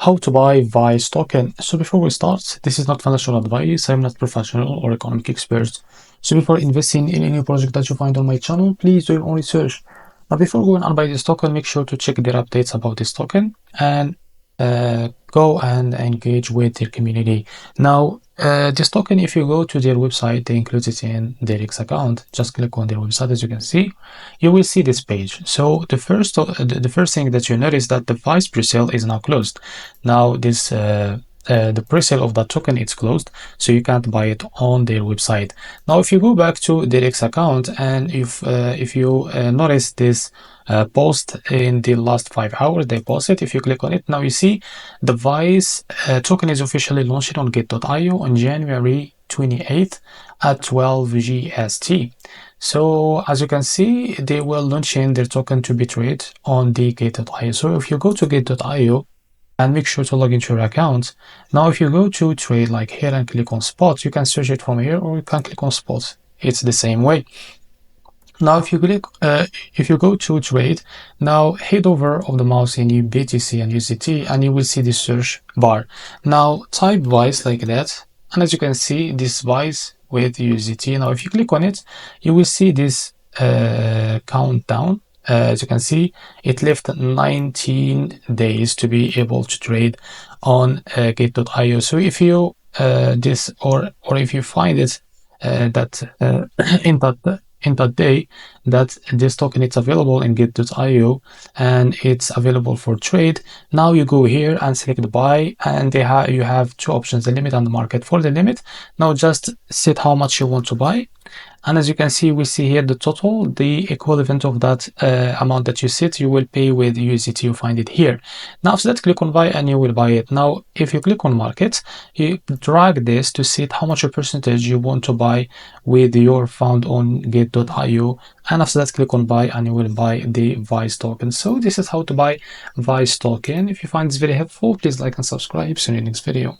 how to buy Vice token. So before we start, this is not financial advice. I'm not professional or economic expert. So before investing in any project that you find on my channel, please do your own research. Now, before going and buy this token, make sure to check their updates about this token and go and engage with their community. Now, this token, if you go to their website, they include it in their X account. Just click on their website. As you can see, you will see this page. So the first thing that you notice that the Vice pre-sale is now closed. Now this the pre-sale of that token is closed, so you can't buy it on their website. Now, if you go back to their X account and if you notice this post in the last 5 hours they posted, if you click on it, now you see the Vice token is officially launched on Gate.io on January 28th at 12 GST. So as you can see, they will launch in their token to be traded on the Gate.io. So if you go to Gate.io and make sure to log into your account. Now, if you go to trade like here and click on spot, you can search it from here or you can click on spot. It's the same way. Now, if you go to trade, now head over of the mouse in BTC and USDT and you will see the search bar. Now type Vice like that, and as you can see, this Vice with USDT. Now, if you click on it, you will see this countdown. As you can see, it left 19 days to be able to trade on Gate.io. So if you this or if you find it that in that day that this token is available in Gate.io and it's available for trade, now you go here and select buy, and you have two options, the limit and the market. For the limit, now just set how much you want to buy. And as you can see, we see here the total, the equivalent of that amount that you set, you will pay with USDT. You find it here. Now, after that, click on buy and you will buy it. Now, if you click on market, you drag this to set how much a percentage you want to buy with your fund on Gate.io. And after that, click on buy and you will buy the Vice token. So this is how to buy Vice token. If you find this very helpful, please like and subscribe. See you in the next video.